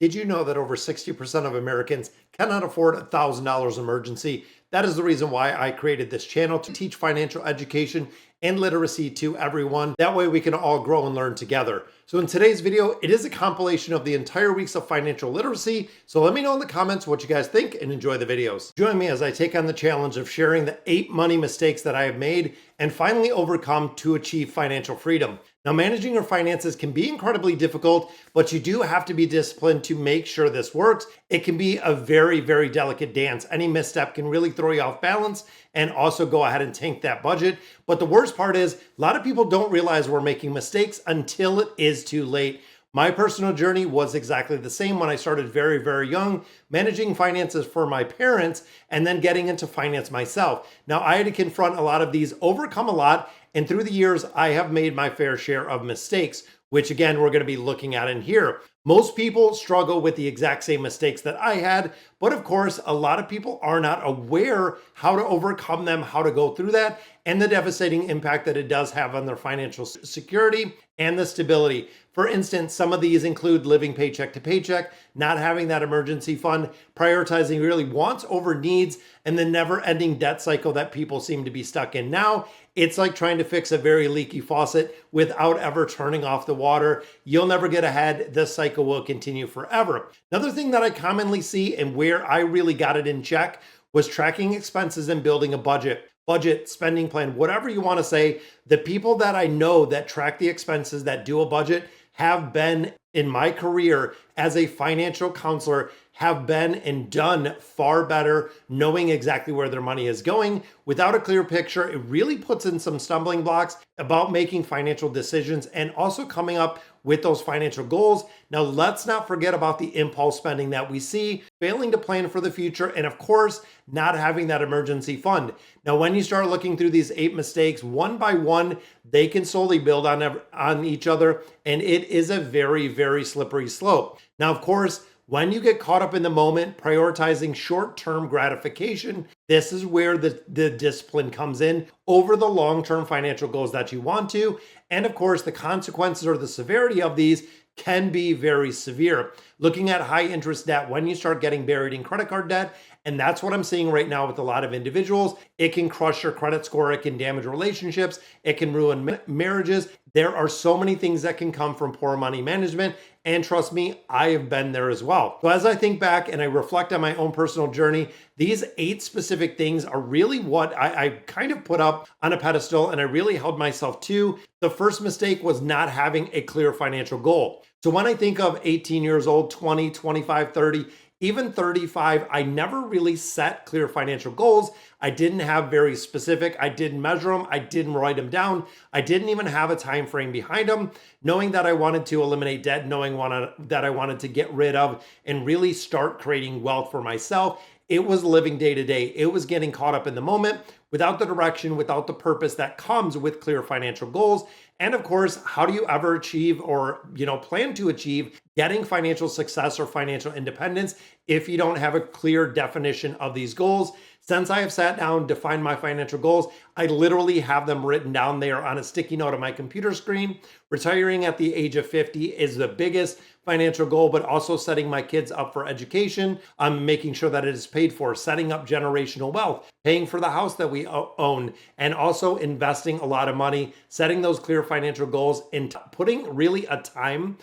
Did you know that over 60% of Americans cannot afford a $1,000 emergency? That is the reason why I created this channel, to teach financial education and literacy to everyone. That way we can all grow and learn together. So in today's video, it is a compilation of the entire weeks of financial literacy. So let me know in the comments what you guys think and enjoy the videos. Join me as I take on the challenge of sharing the 8 money mistakes that I have made and finally overcome to achieve financial freedom. Now, managing your finances can be incredibly difficult, but you do have to be disciplined to make sure this works. It can be a very, very delicate dance. Any misstep can really throw you off balance and also go ahead and tank that budget. But the worst part is, a lot of people don't realize we're making mistakes until it is too late. My personal journey was exactly the same when I started very, very young, managing finances for my parents and then getting into finance myself. Now, I had to confront a lot of these, overcome a lot, and through the years, I have made my fair share of mistakes, which again, we're going to be looking at in here. Most people struggle with the exact same mistakes that I had, but of course, a lot of people are not aware how to overcome them, how to go through that, and the devastating impact that it does have on their financial security and the stability. For instance, some of these include living paycheck to paycheck, not having that emergency fund, prioritizing really wants over needs, and the never-ending debt cycle that people seem to be stuck in now. It's like trying to fix a very leaky faucet without ever turning off the water. You'll never get ahead. This cycle will continue forever. Another thing that I commonly see and where I really got it in check was tracking expenses and building a budget, spending plan, whatever you want to say. The people that I know that track the expenses, that do a budget, have been in my career as a financial counselor, have been and done far better knowing exactly where their money is going. Without a clear picture, it really puts in some stumbling blocks about making financial decisions and also coming up with those financial goals. Now, let's not forget about the impulse spending that we see, failing to plan for the future, and of course, not having that emergency fund. Now, when you start looking through these 8 mistakes one by one, they can slowly build on each other, and it is a very, very slippery slope. Now, of course, when you get caught up in the moment, prioritizing short-term gratification, this is where the discipline comes in over the long-term financial goals that you want to. And of course, the consequences or the severity of these can be very severe. Looking at high interest debt, when you start getting buried in credit card debt, and that's what I'm seeing right now with a lot of individuals, it can crush your credit score, it can damage relationships, it can ruin marriages. There are so many things that can come from poor money management. And trust me, I have been there as well. So as I think back and I reflect on my own personal journey, these 8 specific things are really what I kind of put up on a pedestal and I really held myself to. The first mistake was not having a clear financial goal. So when I think of 18 years old, 20, 25, 30, even 35, I never really set clear financial goals. I didn't have very specific, I didn't measure them, I didn't write them down. I didn't even have a time frame behind them. Knowing that I wanted to eliminate debt, knowing that I wanted to get rid of and really start creating wealth for myself, it was living day to day. It was getting caught up in the moment without the direction, without the purpose that comes with clear financial goals. And of course, how do you ever achieve or, plan to achieve getting financial success or financial independence if you don't have a clear definition of these goals? Since I have sat down, defined my financial goals, I literally have them written down there on a sticky note on my computer screen. Retiring at the age of 50 is the biggest financial goal, but also setting my kids up for education. I'm making sure that it is paid for, setting up generational wealth, paying for the house that we own, and also investing a lot of money, setting those clear financial goals and putting really a time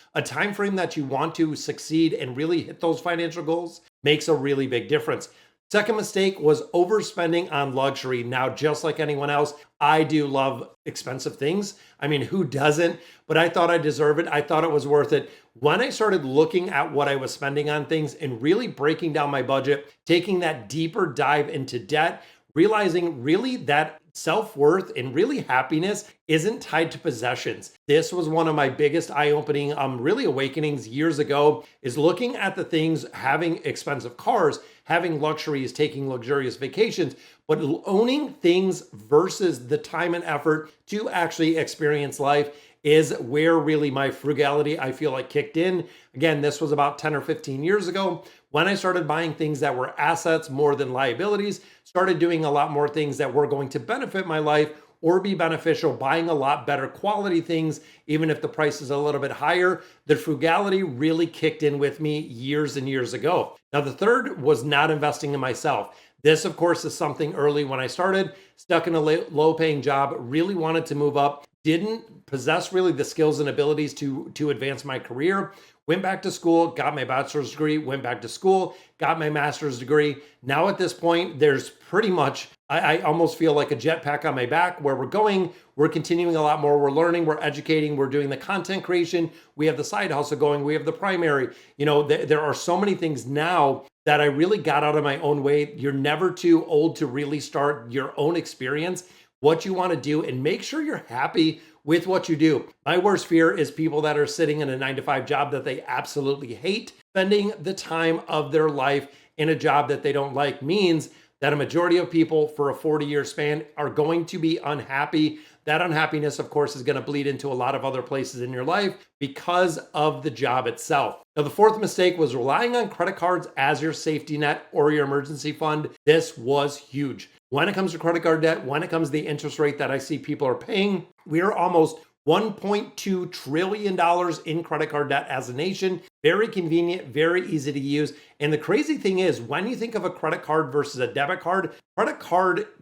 frame that you want to succeed and really hit those financial goals makes a really big difference. Second mistake was overspending on luxury. Now, just like anyone else, I do love expensive things. I mean, who doesn't? But I thought I deserved it. I thought it was worth it. When I started looking at what I was spending on things and really breaking down my budget, taking that deeper dive into debt, realizing really that self-worth and really happiness isn't tied to possessions. This was one of my biggest eye-opening really awakenings years ago, is looking at the things, having expensive cars, having luxuries, taking luxurious vacations, but owning things versus the time and effort to actually experience life is where really my frugality, I feel like, kicked in. Again, this was about 10 or 15 years ago when I started buying things that were assets more than liabilities, started doing a lot more things that were going to benefit my life or be beneficial buying a lot better quality things, even if the price is a little bit higher. The frugality really kicked in with me years and years ago. Now, the third was not investing in myself. This, of course, is something early when I started, stuck in a low paying job, really wanted to move up, didn't possess really the skills and abilities to advance my career. Went back to school, got my bachelor's degree, went back to school, got my master's degree. Now at this point, there's pretty much, I almost feel like a jetpack on my back where we're going. We're continuing a lot more. We're learning, we're educating, we're doing the content creation. We have the side hustle going. We have the primary. There are so many things now that I really got out of my own way. You're never too old to really start your own experience, what you want to do, and make sure you're happy with what you do. My worst fear is people that are sitting in a 9-to-5 job that they absolutely hate. Spending the time of their life in a job that they don't like means that a majority of people for a 40-year span are going to be unhappy. That unhappiness, of course, is going to bleed into a lot of other places in your life because of the job itself. Now, the fourth mistake was relying on credit cards as your safety net or your emergency fund. This was huge. When it comes to credit card debt, when it comes to the interest rate that I see people are paying, we are almost $1.2 trillion in credit card debt as a nation. Very convenient, very easy to use. And the crazy thing is, when you think of a credit card versus a debit card,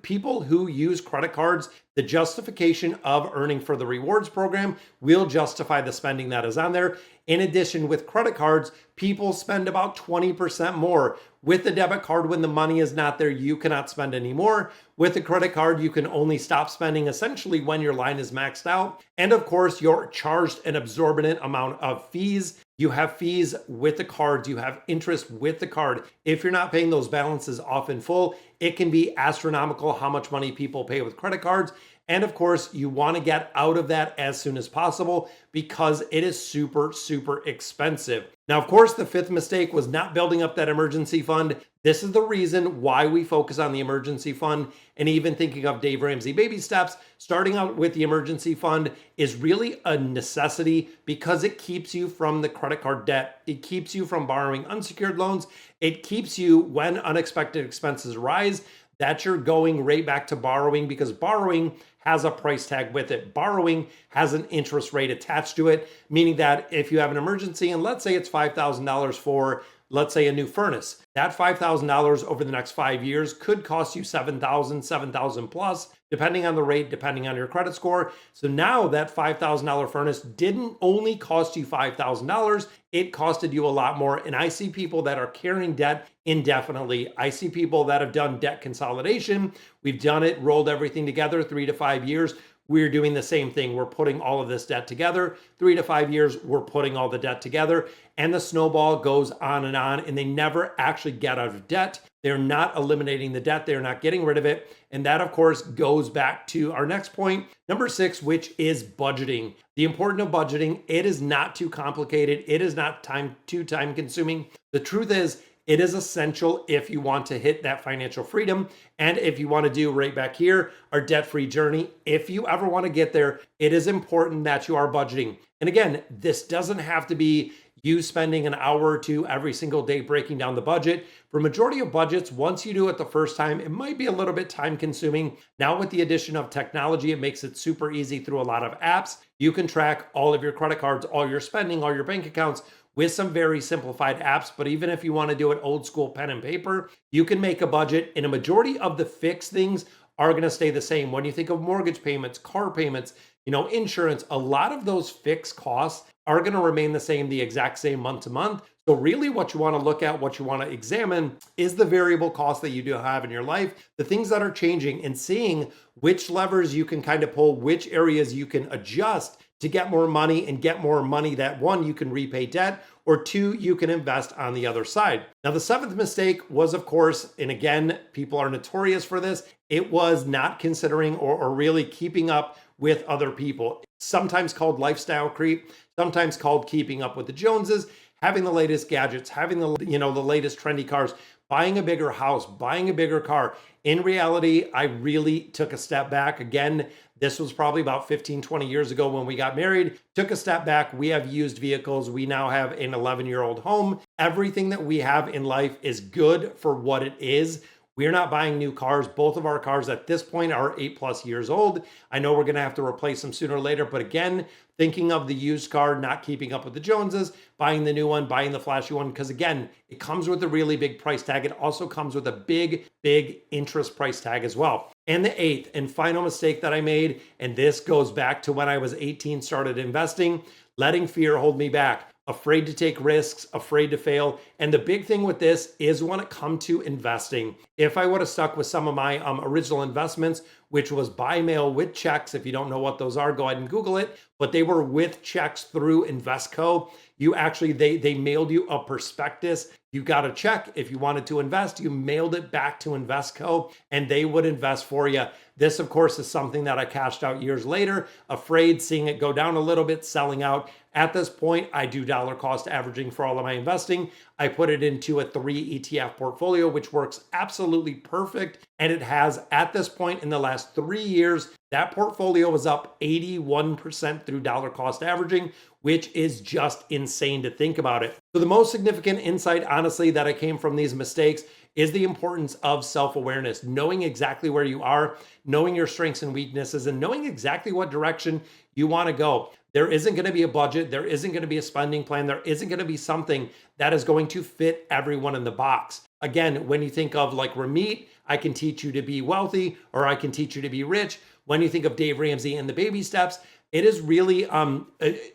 people who use credit cards, the justification of earning for the rewards program will justify the spending that is on there. In addition, with credit cards, people spend about 20% more. With the debit card, when the money is not there, you cannot spend anymore. With the credit card, you can only stop spending essentially when your line is maxed out. And of course, you're charged an exorbitant amount of fees. You have fees with the cards, you have interest with the card. If you're not paying those balances off in full, it can be astronomical how much money people pay with credit cards. And of course, you want to get out of that as soon as possible because it is super, super expensive. Now, of course, the fifth mistake was not building up that emergency fund. This is the reason why we focus on the emergency fund, and even thinking of Dave Ramsey baby steps. Starting out with the emergency fund is really a necessity because it keeps you from the credit card debt. It keeps you from borrowing unsecured loans. It keeps you, when unexpected expenses arise, that you're going right back to borrowing, because borrowing has a price tag with it. Borrowing has an interest rate attached to it, meaning that if you have an emergency, and let's say it's $5,000 for, let's say, a new furnace, that $5,000 over the next 5 years could cost you $7,000 plus, depending on the rate, depending on your credit score. So now that $5,000 furnace didn't only cost you $5,000, it costed you a lot more. And I see people that are carrying debt indefinitely. I see people that have done debt consolidation. We've done it, rolled everything together, 3 to 5 years. We're doing the same thing. We're putting all of this debt together. 3 to 5 years, we're putting all the debt together. And the snowball goes on, and they never actually get out of debt. They're not eliminating the debt. They're not getting rid of it. And that, of course, goes back to our next point, number 6, which is budgeting. The importance of budgeting. It is not too complicated. It is not too time consuming. The truth is, it is essential if you want to hit that financial freedom. And if you want to do right back here, our debt-free journey, if you ever want to get there, it is important that you are budgeting. And again, this doesn't have to be you spending an hour or two every single day breaking down the budget. For majority of budgets, once you do it the first time, it might be a little bit time consuming. Now with the addition of technology, it makes it super easy through a lot of apps. You can track all of your credit cards, all your spending, all your bank accounts with some very simplified apps. But even if you want to do it old school pen and paper, you can make a budget, and a majority of the fixed things are going to stay the same. When you think of mortgage payments, car payments, insurance, a lot of those fixed costs are going to remain the same, the exact same month to month. So really what you want to look at, what you want to examine is the variable costs that you do have in your life, the things that are changing, and seeing which levers you can kind of pull, which areas you can adjust to get more money, and get more money that, one, you can repay debt, or two, you can invest on the other side. Now, the seventh mistake was, of course, and again, people are notorious for this, it was not considering or really keeping up with other people. Sometimes called lifestyle creep, sometimes called keeping up with the Joneses, having the latest gadgets, having the latest trendy cars, buying a bigger house, buying a bigger car. In reality, I really took a step back. Again, this was probably about 15, 20 years ago when we got married. Took a step back. We have used vehicles. We now have an 11-year-old home. Everything that we have in life is good for what it is. We're not buying new cars. Both of our cars at this point are 8+ years old. I know we're going to have to replace them sooner or later, but again, thinking of the used car, not keeping up with the Joneses, buying the new one, buying the flashy one, because again, it comes with a really big price tag. It also comes with a big, big interest price tag as well. And the eighth and final mistake that I made, and this goes back to when I was 18, started investing, letting fear hold me back. Afraid to take risks, afraid to fail. And the big thing with this is when it comes to investing, if I would have stuck with some of my original investments, which was buy mail with checks. If you don't know what those are, go ahead and Google it. But they were with checks through Investco. You actually, they mailed you a prospectus. You got a check. If you wanted to invest, you mailed it back to Investco and they would invest for you. This, of course, is something that I cashed out years later, afraid, seeing it go down a little bit, selling out. At this point, I do dollar cost averaging for all of my investing. I put it into a 3 ETF portfolio, which works absolutely perfect. And it has, at this point in the last 3 years, that portfolio is up 81% through dollar cost averaging, which is just insane to think about it. So the most significant insight, honestly, that I came from these mistakes is the importance of self-awareness, knowing exactly where you are, knowing your strengths and weaknesses, and knowing exactly what direction you want to go. There isn't going to be a budget. There isn't going to be a spending plan. There isn't going to be something that is going to fit everyone in the box. Again, when you think of like Ramit, I can teach you to be wealthy, or I can teach you to be rich. When you think of Dave Ramsey and the baby steps, it is really,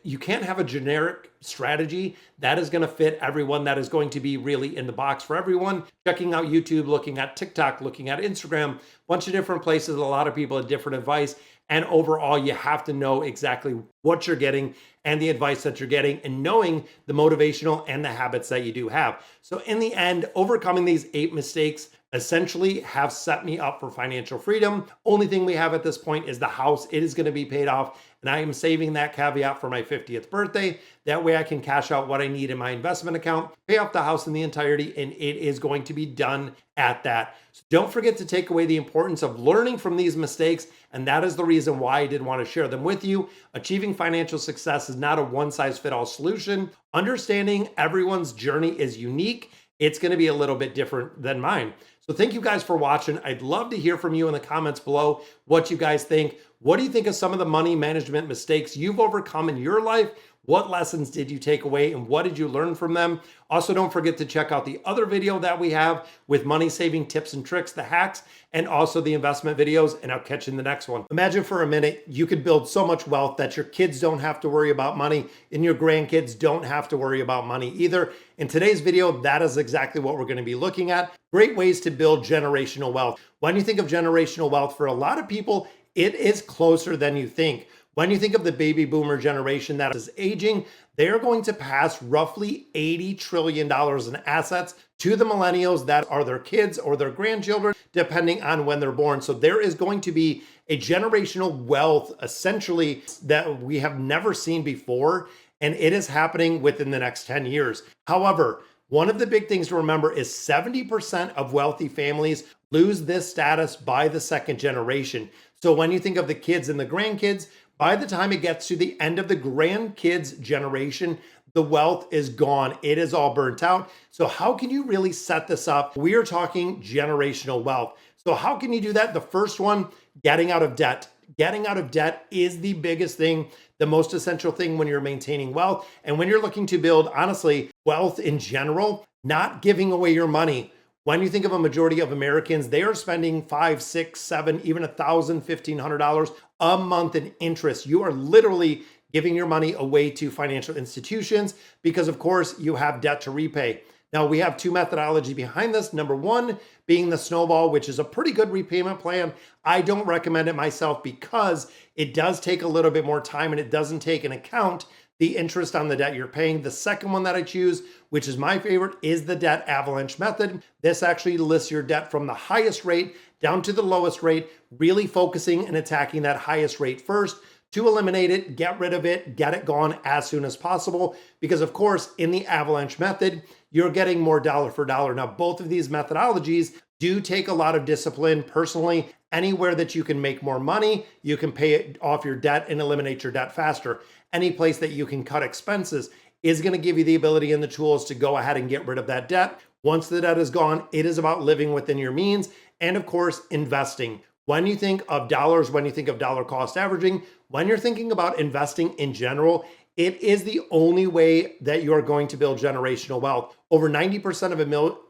you can't have a generic strategy that is going to fit everyone, that is going to be really in the box for everyone. Checking out YouTube, looking at TikTok, looking at Instagram, bunch of different places, a lot of people have different advice. And overall, you have to know exactly what you're getting and the advice that you're getting, and knowing the motivational and the habits that you do have. So in the end, overcoming these 8 mistakes essentially have set me up for financial freedom. Only thing we have at this point is the house. It is going to be paid off, and I am saving that caveat for my 50th birthday. That way I can cash out what I need in my investment account, pay off the house in the entirety, and it is going to be done at that. So don't forget to take away the importance of learning from these mistakes, and that is the reason why I did want to share them with you. Achieving financial success is not a one-size-fits-all solution. Understanding everyone's journey is unique. It's going to be a little bit different than mine. So thank you guys for watching. I'd love to hear from you in the comments below what you guys think. What do you think of some of the money management mistakes you've overcome in your life? What lessons did you take away and what did you learn from them? Also, don't forget to check out the other video that we have with money saving tips and tricks, the hacks, and also the investment videos, and I'll catch you in the next one. Imagine for a minute, you could build so much wealth that your kids don't have to worry about money and your grandkids don't have to worry about money either. In today's video, that is exactly what we're going to be looking at. Great ways to build generational wealth. When you think of generational wealth, for a lot of people, it is closer than you think. When you think of the baby boomer generation that is aging, they are going to pass roughly $80 trillion in assets to the millennials that are their kids or their grandchildren, depending on when they're born. So there is going to be a generational wealth, essentially, that we have never seen before, and it is happening within the next 10 years. However, one of the big things to remember is 70% of wealthy families lose this status by the second generation. So when you think of the kids and the grandkids, by the time it gets to the end of the grandkids generation, the wealth is gone. It is all burnt out. So how can you really set this up? We are talking generational wealth. So how can you do that? The first one, getting out of debt. Getting out of debt is the biggest thing, the most essential thing when you're maintaining wealth. And when you're looking to build, honestly, wealth in general, not giving away your money. When you think of a majority of Americans, they are spending $500, $600, $700, even $1,000, $1,500 a month in interest. You are literally giving your money away to financial institutions because, of course, you have debt to repay. Now, we have 2 methodologies behind this. Number 1 being the snowball, which is a pretty good repayment plan. I don't recommend it myself because it does take a little bit more time and it doesn't take into account the interest on the debt you're paying. The second one that I choose, which is my favorite, is the debt avalanche method. This actually lists your debt from the highest rate down to the lowest rate, really focusing and attacking that highest rate first to eliminate it, get rid of it, get it gone as soon as possible. Because of course, in the avalanche method, you're getting more dollar for dollar. Now, both of these methodologies do take a lot of discipline. Personally, anywhere that you can make more money, you can pay it off your debt and eliminate your debt faster. Any place that you can cut expenses is going to give you the ability and the tools to go ahead and get rid of that debt. Once the debt is gone, it is about living within your means and, of course, investing. When you think of dollars, when you think of dollar cost averaging, when you're thinking about investing in general, it is the only way that you are going to build generational wealth. Over 90%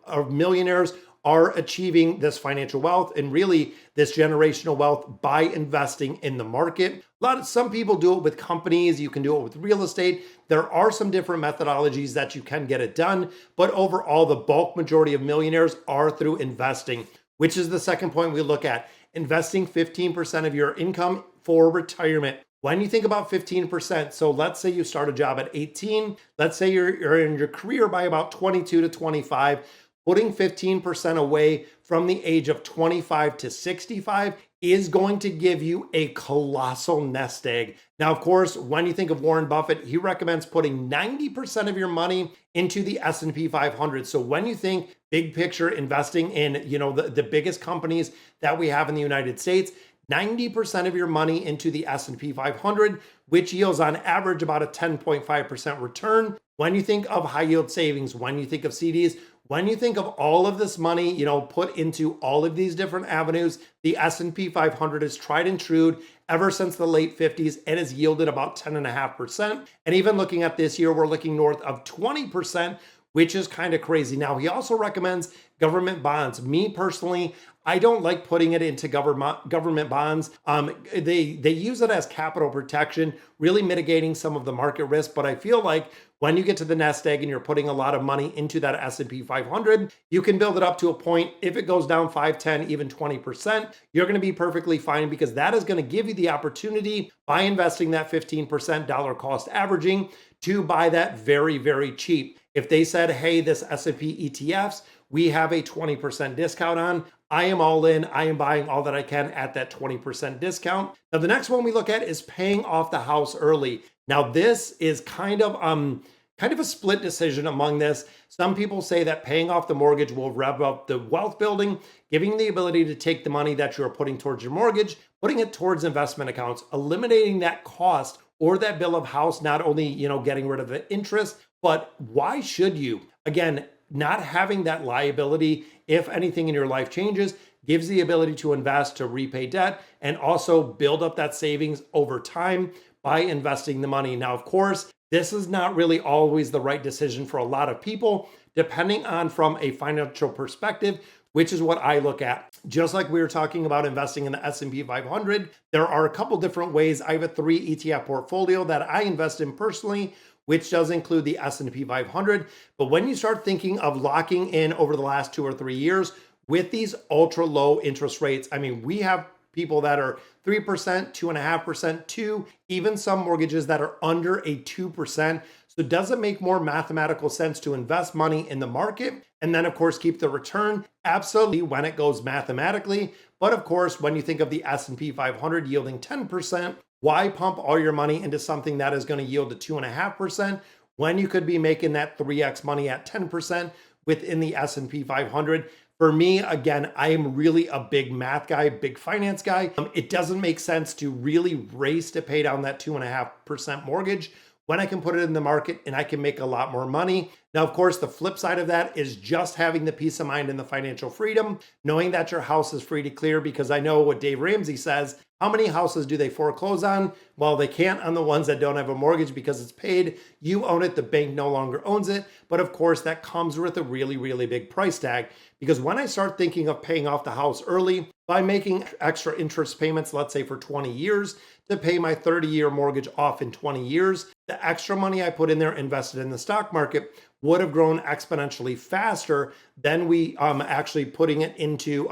of millionaires are achieving this financial wealth and really this generational wealth by investing in the market. Some people do it with companies. You can do it with real estate. There are some different methodologies that you can get it done, but overall, the bulk majority of millionaires are through investing, which is the second point we look at. Investing 15% of your income for retirement. When you think about 15%, so let's say you start a job at 18, let's say you're in your career by about 22 to 25, putting 15% away from the age of 25 to 65 is going to give you a colossal nest egg. Now, of course, when you think of Warren Buffett, he recommends putting 90% of your money into the S&P 500. So when you think big picture investing in, the biggest companies that we have in the United States, 90% of your money into the S&P 500, which yields on average about a 10.5% return. When you think of high yield savings, when you think of CDs, when you think of all of this money, put into all of these different avenues, the S&P 500 is tried and true ever since the late 50s. It has yielded about 10.5%. And even looking at this year, we're looking north of 20%, which is kind of crazy. Now, he also recommends government bonds. Me personally, I don't like putting it into government bonds. They use it as capital protection, really mitigating some of the market risk. But I feel like when you get to the nest egg and you're putting a lot of money into that S&P 500, you can build it up to a point. If it goes down 5, 10, even 20%, you're going to be perfectly fine because that is going to give you the opportunity by investing that 15% dollar cost averaging to buy that very, very cheap. If they said, hey, this S&P ETFs, we have a 20% discount on, I am all in. I am buying all that I can at that 20% discount. Now, the next one we look at is paying off the house early. Now, this is kind of a split decision among this. Some people say that paying off the mortgage will rev up the wealth building, giving the ability to take the money that you're putting towards your mortgage, putting it towards investment accounts, eliminating that cost or that bill of house, not only, getting rid of the interest, but why should you? Again, not having that liability, if anything in your life changes, gives the ability to invest, to repay debt, and also build up that savings over time by investing the money. Now, of course, this is not really always the right decision for a lot of people, depending on from a financial perspective, which is what I look at. Just like we were talking about investing in the S&P 500, there are a couple different ways. I have a 3 ETF portfolio that I invest in personally, which does include the S&P 500. But when you start thinking of locking in over the last 2 or 3 years with these ultra low interest rates, I mean, we have people that are 3%, 2.5%, 2, even some mortgages that are under a 2%. So does it make more mathematical sense to invest money in the market and then, of course, keep the return? Absolutely, when it goes mathematically. But of course, when you think of the S&P 500 yielding 10%, why pump all your money into something that is going to yield to 2.5% when you could be making that 3x money at 10% within the S&P 500? For me, again, I am really a big math guy, big finance guy. It doesn't make sense to really race to pay down that 2.5% mortgage when I can put it in the market and I can make a lot more money. Now, of course, the flip side of that is just having the peace of mind and the financial freedom, knowing that your house is free to clear, because I know what Dave Ramsey says. How many houses do they foreclose on? Well, they can't on the ones that don't have a mortgage because it's paid. You own it, the bank no longer owns it. But of course, that comes with a really, really big price tag. Because when I start thinking of paying off the house early by making extra interest payments, let's say for 20 years, to pay my 30-year mortgage off in 20 years, the extra money I put in there invested in the stock market would have grown exponentially faster than we actually putting it into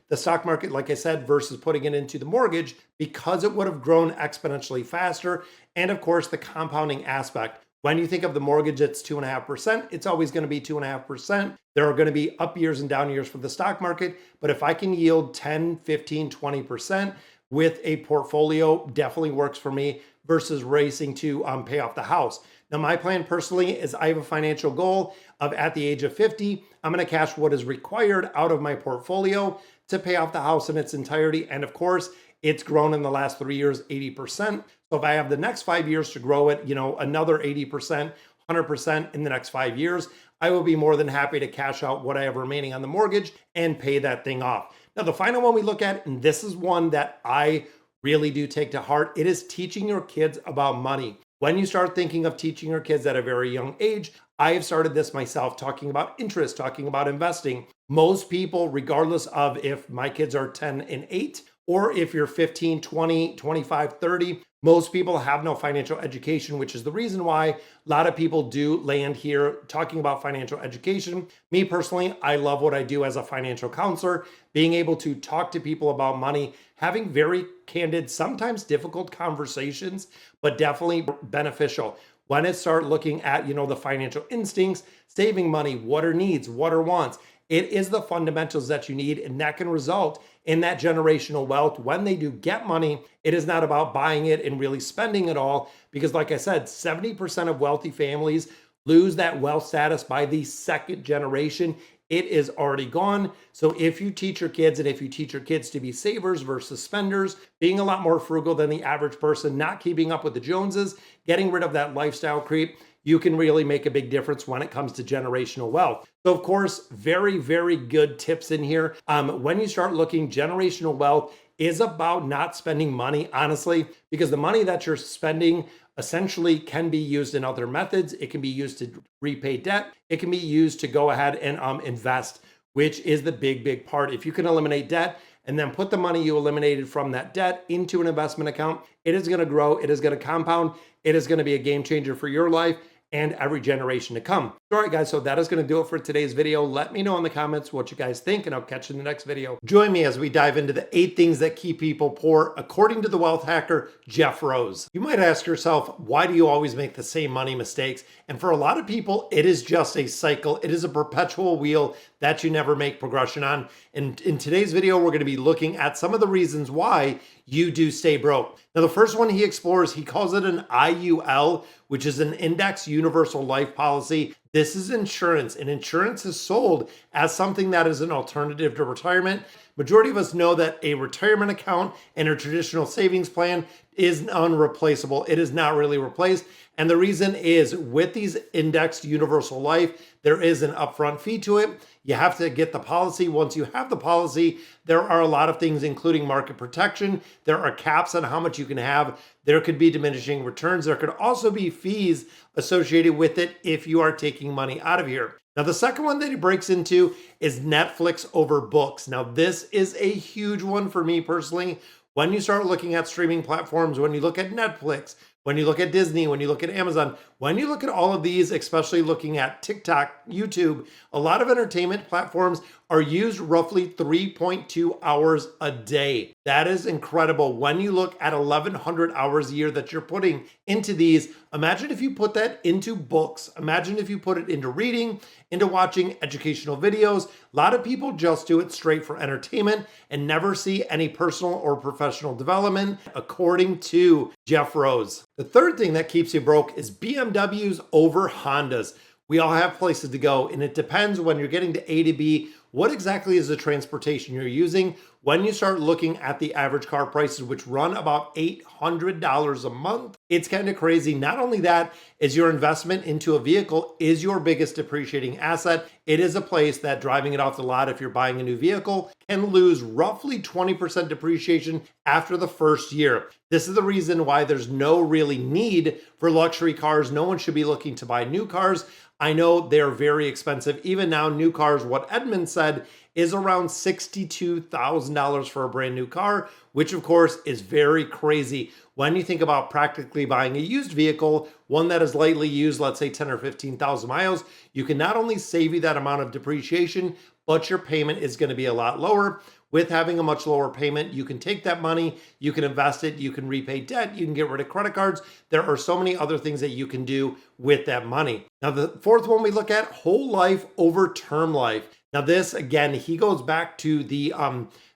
the stock market, like I said, versus putting it into the mortgage, because it would have grown exponentially faster. And of course, the compounding aspect. When you think of the mortgage, it's 2.5%. It's always going to be 2.5%. There are going to be up years and down years for the stock market. But if I can yield 10, 15, 20% with a portfolio, definitely works for me versus racing to pay off the house. Now, my plan personally is I have a financial goal of at the age of 50, I'm going to cash what is required out of my portfolio to pay off the house in its entirety. And of course, it's grown in the last 3 years, 80%. So if I have the next 5 years to grow it, another 80%, 100% in the next 5 years, I will be more than happy to cash out what I have remaining on the mortgage and pay that thing off. Now, the final one we look at, and this is one that I really do take to heart, it is teaching your kids about money. When you start thinking of teaching your kids at a very young age, I have started this myself, talking about interest, talking about investing. Most people, regardless of if my kids are 10 and 8, or if you're 15, 20, 25, 30, most people have no financial education, which is the reason why a lot of people do land here talking about financial education. Me personally, I love what I do as a financial counselor, being able to talk to people about money, having very candid, sometimes difficult conversations, but definitely beneficial. When it start looking at, the financial instincts, saving money, what are needs, what are wants, it is the fundamentals that you need, and that can result in that generational wealth. When they do get money, it is not about buying it and really spending it all, because like I said, 70% of wealthy families lose that wealth status by the second generation. It is already gone. So if you teach your kids, and if you teach your kids to be savers versus spenders, being a lot more frugal than the average person, not keeping up with the Joneses, getting rid of that lifestyle creep, you can really make a big difference when it comes to generational wealth. So of course, very, very good tips in here. When you start looking, generational wealth is about not spending money, honestly, because the money that you're spending essentially can be used in other methods. It can be used to repay debt. It can be used to go ahead and invest, which is the big, big part. If you can eliminate debt and then put the money you eliminated from that debt into an investment account, it is going to grow. It is going to compound. It is going to be a game changer for your life and every generation to come. All right, guys, so that is going to do it for today's video. Let me know in the comments what you guys think, and I'll catch you in the next video. Join me as we dive into the 8 things that keep people poor, according to the wealth hacker, Jeff Rose. You might ask yourself, why do you always make the same money mistakes? And for a lot of people, it is just a cycle. It is a perpetual wheel that you never make progression on. And in today's video, we're going to be looking at some of the reasons why you do stay broke. Now, the first one he explores, he calls it an IUL, which is an Index Universal Life Policy. This is insurance, and insurance is sold as something that is an alternative to retirement. Majority of us know that a retirement account and a traditional savings plan is unreplaceable. It is not really replaced. And the reason is, with these indexed universal life, there is an upfront fee to it. You have to get the policy. Once you have the policy, there are a lot of things, including market protection. There are caps on how much you can have. There could be diminishing returns. There could also be fees associated with it if you are taking money out of here. Now, the second one that he breaks into is Netflix over books. Now, this is a huge one for me personally. When you start looking at streaming platforms, when you look at Netflix, when you look at Disney, when you look at Amazon, when you look at all of these, especially looking at TikTok, YouTube, a lot of entertainment platforms are used roughly 3.2 hours a day. That is incredible. When you look at 1,100 hours a year that you're putting into these, imagine if you put that into books. Imagine if you put it into reading, into watching educational videos. A lot of people just do it straight for entertainment and never see any personal or professional development, according to Jeff Rose. The third thing that keeps you broke is BMWs over Hondas. We all have places to go, and it depends when you're getting to A to B, what exactly is the transportation you're using. When you start looking at the average car prices, which run about $800 a month, it's kind of crazy. Not only that, is your investment into a vehicle is your biggest depreciating asset. It is a place that driving it off the lot, if you're buying a new vehicle, can lose roughly 20% depreciation after the first year. This is the reason why there's no really need for luxury cars. No one should be looking to buy new cars. I know they're very expensive. Even now, new cars, what Edmund said, is around $62,000 for a brand new car, which of course is very crazy. When you think about practically buying a used vehicle, one that is lightly used, let's say 10 or 15,000 miles, you can not only save you that amount of depreciation, but your payment is going to be a lot lower. With having a much lower payment, you can take that money, you can invest it, you can repay debt, you can get rid of credit cards. There are so many other things that you can do with that money. Now, the fourth one we look at, whole life over term life. Now, this, again, he goes back to the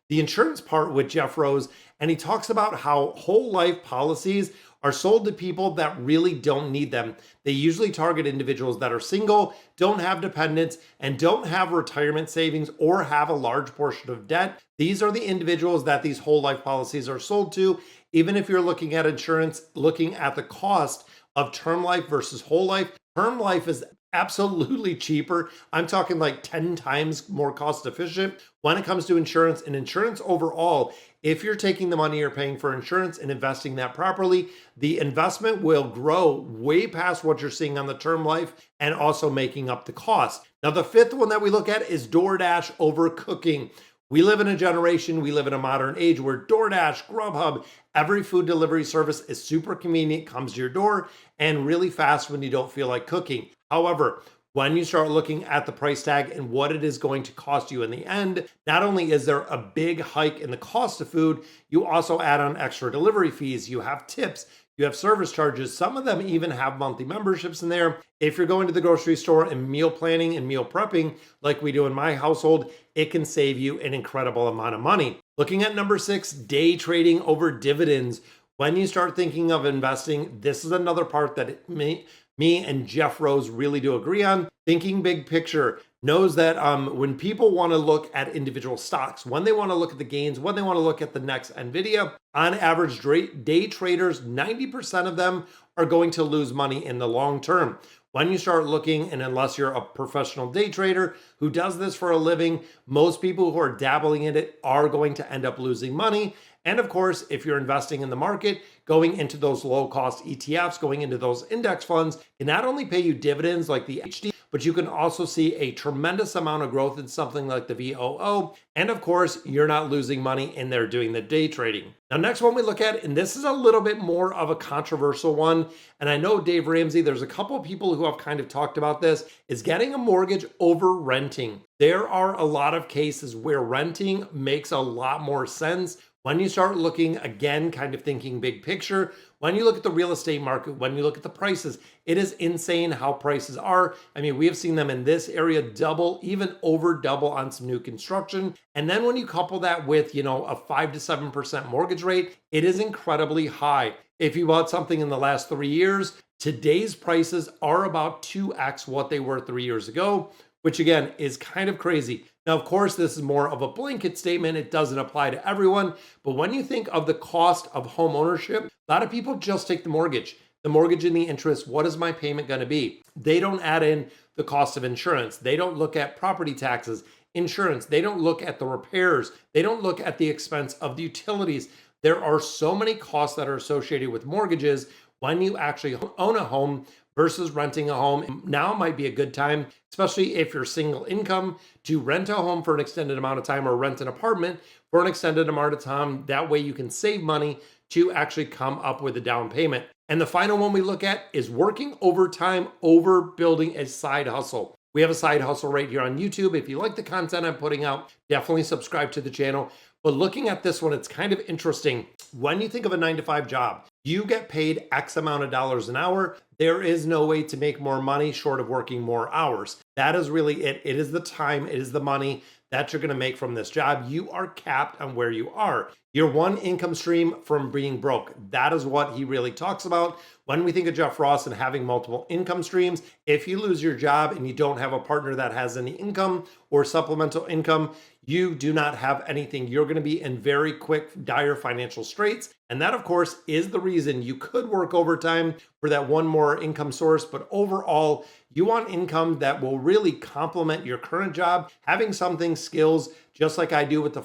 insurance part with Jeff Rose, and he talks about how whole life policies are sold to people that really don't need them. They usually target individuals that are single, don't have dependents, and don't have retirement savings or have a large portion of debt. These are the individuals that these whole life policies are sold to. Even if you're looking at insurance, looking at the cost of term life versus whole life, Term life is absolutely cheaper. I'm talking like 10 times more cost efficient when it comes to insurance. And insurance overall, if you're taking the money you're paying for insurance and investing that properly, the investment will grow way past what you're seeing on the term life and also making up the cost. Now, the fifth one that we look at is DoorDash over cooking. We live in a generation, we live in a modern age where DoorDash, Grubhub, every food delivery service is super convenient, comes to your door, and really fast when you don't feel like cooking. However, when you start looking at the price tag and what it is going to cost you in the end, not only is there a big hike in the cost of food, you also add on extra delivery fees, you have tips, you have service charges. Some of them even have monthly memberships in there. If you're going to the grocery store and meal planning and meal prepping, like we do in my household, it can save you an incredible amount of money. Looking at number 6, day trading over dividends. When you start thinking of investing, this is another part that me and Jeff Rose really do agree on. Thinking big picture knows that when people want to look at individual stocks, when they want to look at the gains, when they want to look at the next Nvidia, on average, day traders, 90% of them are going to lose money in the long term. When you start looking, and unless you're a professional day trader who does this for a living, most people who are dabbling in it are going to end up losing money. And of course, if you're investing in the market, going into those low cost ETFs, going into those index funds can not only pay you dividends like the HD, but you can also see a tremendous amount of growth in something like the VOO. And of course, you're not losing money in there doing the day trading. Now, next one we look at, and this is a little bit more of a controversial one. And I know Dave Ramsey, there's a couple of people who have kind of talked about this, is getting a mortgage over renting. There are a lot of cases where renting makes a lot more sense. When you start looking, again, kind of thinking big picture, when you look at the real estate market, when you look at the prices, it is insane how prices are. I mean, we have seen them in this area double, even over double on some new construction. And then when you couple that with, a 5 to 7% mortgage rate, it is incredibly high. If you bought something in the last 3 years, today's prices are about 2x what they were 3 years ago, which again is kind of crazy. Now, of course, this is more of a blanket statement. It doesn't apply to everyone. But when you think of the cost of home ownership, a lot of people just take the mortgage and the interest. What is my payment going to be? They don't add in the cost of insurance. They don't look at property taxes, insurance. They don't look at the repairs. They don't look at the expense of the utilities. There are so many costs that are associated with mortgages when you actually own a home versus renting a home. Now might be a good time, especially if you're single income, to rent a home for an extended amount of time or rent an apartment for an extended amount of time. That way you can save money to actually come up with a down payment. And the final one we look at is working overtime over building a side hustle. We have a side hustle right here on YouTube. If you like the content I'm putting out, definitely subscribe to the channel. But looking at this one, it's kind of interesting. When you think of a 9-to-5 job, you get paid X amount of dollars an hour. There is no way to make more money short of working more hours. That is really it. It is the time, it is the money that you're going to make from this job. You are capped on where you are. Your one income stream from being broke. That is what he really talks about. When we think of Jeff Ross and having multiple income streams, if you lose your job and you don't have a partner that has any income or supplemental income, you do not have anything. You're going to be in very quick, dire financial straits. And that, of course, is the reason you could work overtime for that one more income source. But overall, you want income that will really complement your current job. Having something, skills, just like I do with the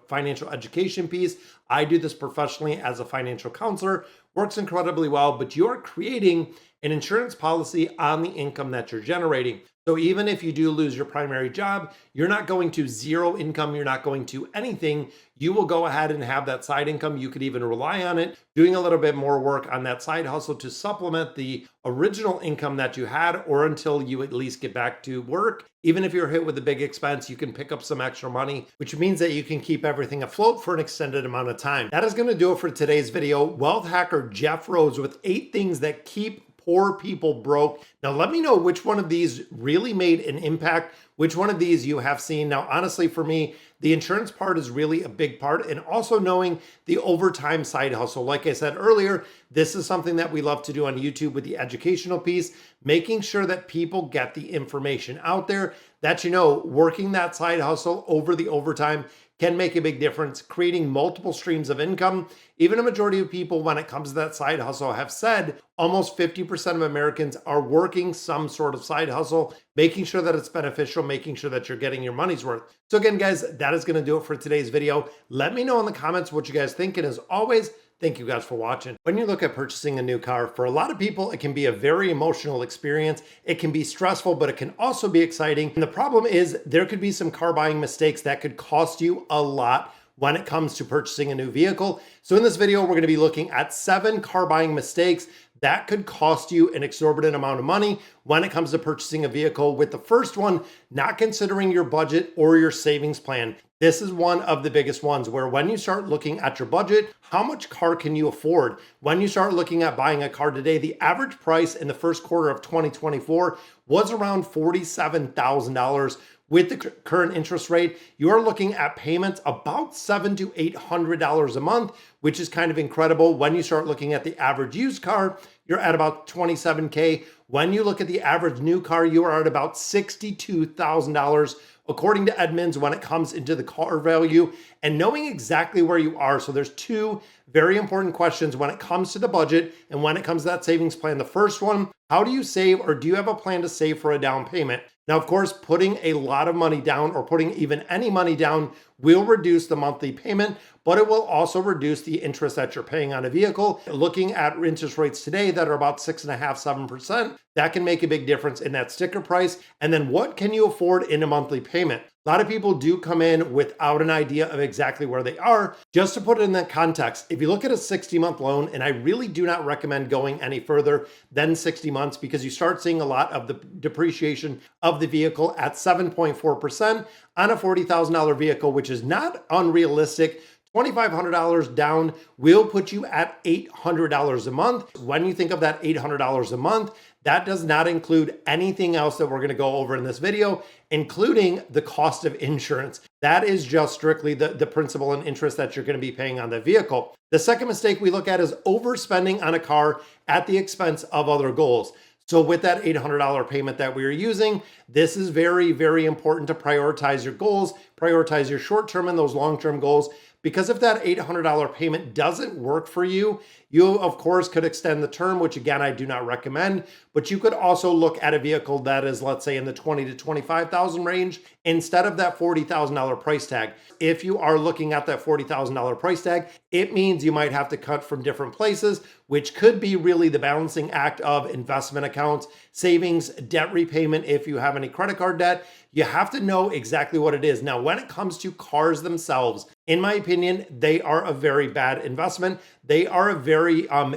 financial education piece. I do this professionally as a financial counselor. Works incredibly well, but you're creating an insurance policy on the income that you're generating. So even if you do lose your primary job, you're not going to zero income. You're not going to anything. You will go ahead and have that side income. You could even rely on it, doing a little bit more work on that side hustle to supplement the original income that you had, or until you at least get back to work. Even if you're hit with a big expense, you can pick up some extra money, which means that you can keep everything afloat for an extended amount of time. That is going to do it for today's video. Wealth hacker Jeff Rose with 8 things that keep poor people broke. Now, let me know which one of these really made an impact, which one of these you have seen. Now, honestly, for me, the insurance part is really a big part, and also knowing the overtime side hustle. Like I said earlier, this is something that we love to do on YouTube with the educational piece, making sure that people get the information out there that, working that side hustle over the overtime can make a big difference, creating multiple streams of income. Even a majority of people, when it comes to that side hustle, have said almost 50% of Americans are working some sort of side hustle, making sure that it's beneficial, making sure that you're getting your money's worth. So again, guys, that is going to do it for today's video. Let me know in the comments what you guys think. And as always, thank you guys for watching. When you look at purchasing a new car, for a lot of people, it can be a very emotional experience. It can be stressful, but it can also be exciting. And the problem is there could be some car buying mistakes that could cost you a lot when it comes to purchasing a new vehicle. So in this video, we're going to be looking at 7 car buying mistakes that could cost you an exorbitant amount of money when it comes to purchasing a vehicle, with the first one, not considering your budget or your savings plan. This is one of the biggest ones where when you start looking at your budget, how much car can you afford? When you start looking at buying a car today, the average price in the first quarter of 2024 was around $47,000. With the current interest rate, you are looking at payments about $700 to $800 a month, which is kind of incredible. When you start looking at the average used car, you're at about $27K. When you look at the average new car, you are at about $62,000. According to Edmunds, when it comes into the car value and knowing exactly where you are. So there's 2 very important questions when it comes to the budget and when it comes to that savings plan. The first one, how do you save, or do you have a plan to save for a down payment? Now, of course, putting a lot of money down or putting even any money down will reduce the monthly payment, but it will also reduce the interest that you're paying on a vehicle. Looking at interest rates today that are about 6.5%, 7%, that can make a big difference in that sticker price. And then what can you afford in a monthly payment? A lot of people do come in without an idea of exactly where they are. Just to put it in that context, if you look at a 60-month loan, and I really do not recommend going any further than 60 months because you start seeing a lot of the depreciation of the vehicle at 7.4% on a $40,000 vehicle, which is not unrealistic. $2,500 down will put you at $800 a month. When you think of that $800 a month, that does not include anything else that we're going to go over in this video, including the cost of insurance. That is just strictly the principal and interest that you're going to be paying on the vehicle. The second mistake we look at is overspending on a car at the expense of other goals. So with that $800 payment that we are using, this is very, very important to prioritize your goals, prioritize your short-term and those long-term goals. Because if that $800 payment doesn't work for you, you of course could extend the term, which again, I do not recommend, but you could also look at a vehicle that is, let's say, in the $20,000 to $25,000 range instead of that $40,000 price tag. If you are looking at that $40,000 price tag, it means you might have to cut from different places, which could be really the balancing act of investment accounts, savings, debt repayment if you have any credit card debt. You have to know exactly what it is. Now, when it comes to cars themselves, in my opinion, they are a very bad investment. They are a very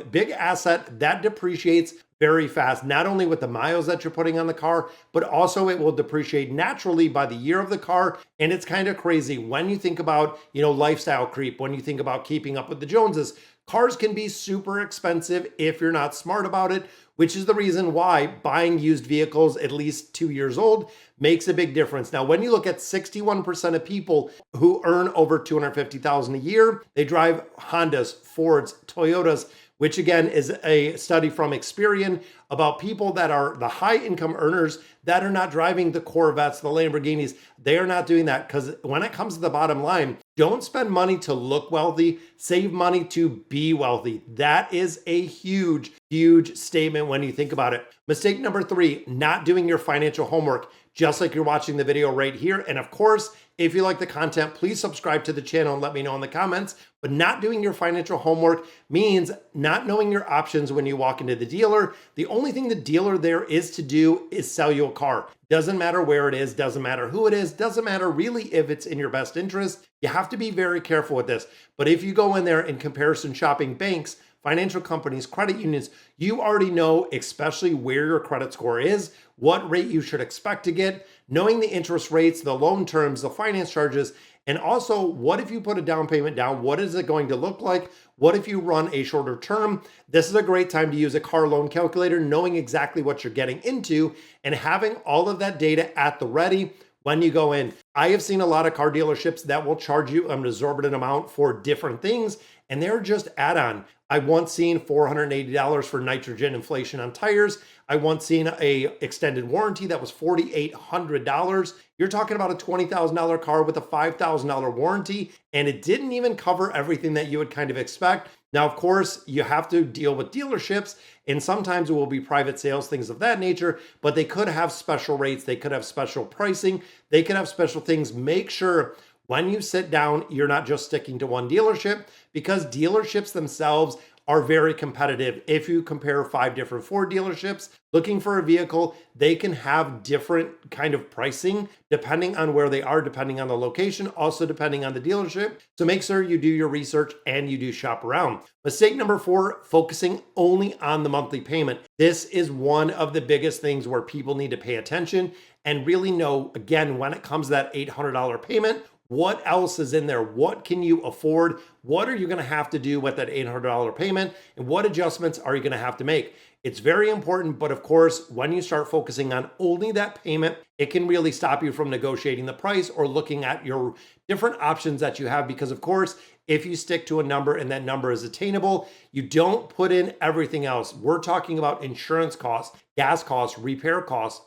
big asset that depreciates very fast, not only with the miles that you're putting on the car, but also it will depreciate naturally by the year of the car. And it's kind of crazy when you think about, lifestyle creep, when you think about keeping up with the Joneses. Cars can be super expensive if you're not smart about it, which is the reason why buying used vehicles at least 2 years old makes a big difference. Now, when you look at 61% of people who earn over $250,000 a year, they drive Hondas, Fords, Toyotas, which again is a study from Experian about people that are the high income earners that are not driving the Corvettes, the Lamborghinis. They are not doing that because when it comes to the bottom line, don't spend money to look wealthy, save money to be wealthy. That is a huge, huge statement when you think about it. Mistake number 3, not doing your financial homework, just like you're watching the video right here. And of course, if you like the content, please subscribe to the channel and let me know in the comments. But not doing your financial homework means not knowing your options when you walk into the dealer. The only thing the dealer there is to do is sell you a car. Doesn't matter where it is, doesn't matter who it is, doesn't matter really if it's in your best interest. You have to be very careful with this. But if you go in there in comparison shopping banks, financial companies, credit unions, you already know, especially where your credit score is, what rate you should expect to get, knowing the interest rates, the loan terms, the finance charges, and also what if you put a down payment down? What is it going to look like? What if you run a shorter term? This is a great time to use a car loan calculator, knowing exactly what you're getting into and having all of that data at the ready when you go in. I have seen a lot of car dealerships that will charge you an exorbitant amount for different things, and they're just add-on. I once seen $480 for nitrogen inflation on tires. I once seen a extended warranty that was $4,800. You're talking about a $20,000 car with a $5,000 warranty, and it didn't even cover everything that you would kind of expect. Now, of course, you have to deal with dealerships, and sometimes it will be private sales, things of that nature, but they could have special rates, they could have special pricing, they could have special things. Make sure when you sit down, you're not just sticking to one dealership, because dealerships themselves are very competitive. If you compare 5 different Ford dealerships looking for a vehicle, they can have different kind of pricing depending on where they are, depending on the location, also depending on the dealership. So make sure you do your research and you do shop around. Mistake number 4, focusing only on the monthly payment. This is one of the biggest things where people need to pay attention and really know, again, when it comes to that $800 payment, what else is in there? What can you afford? What are you going to have to do with that $800 payment? And what adjustments are you going to have to make? It's very important, but of course, when you start focusing on only that payment, it can really stop you from negotiating the price or looking at your different options that you have. Because of course, if you stick to a number and that number is attainable, you don't put in everything else. We're talking about insurance costs, gas costs, repair costs,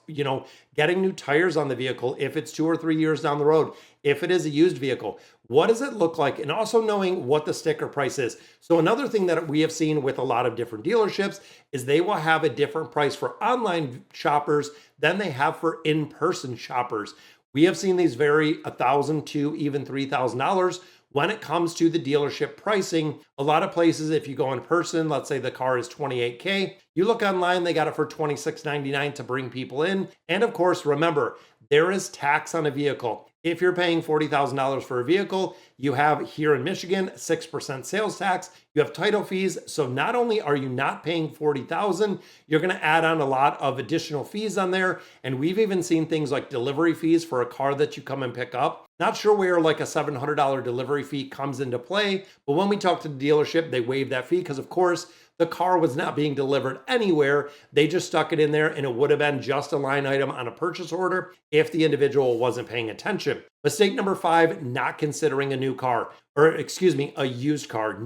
getting new tires on the vehicle if it's 2 or 3 years down the road. If it is a used vehicle, what does it look like? And also knowing what the sticker price is. So another thing that we have seen with a lot of different dealerships is they will have a different price for online shoppers than they have for in-person shoppers. We have seen these vary $1,000 to even $3,000 when it comes to the dealership pricing. A lot of places, if you go in person, let's say the car is $28K, you look online, they got it for $26.99 to bring people in. And of course, remember, there is tax on a vehicle. If you're paying $40,000 for a vehicle, you have here in Michigan 6% sales tax, you have title fees. So not only are you not paying $40,000, you're going to add on a lot of additional fees on there. And we've even seen things like delivery fees for a car that you come and pick up. Not sure where like a $700 delivery fee comes into play, but when we talk to the dealership, they waive that fee because of course the car was not being delivered anywhere. They just stuck it in there and it would have been just a line item on a purchase order if the individual wasn't paying attention. Mistake number 5, not considering a new car, a used car.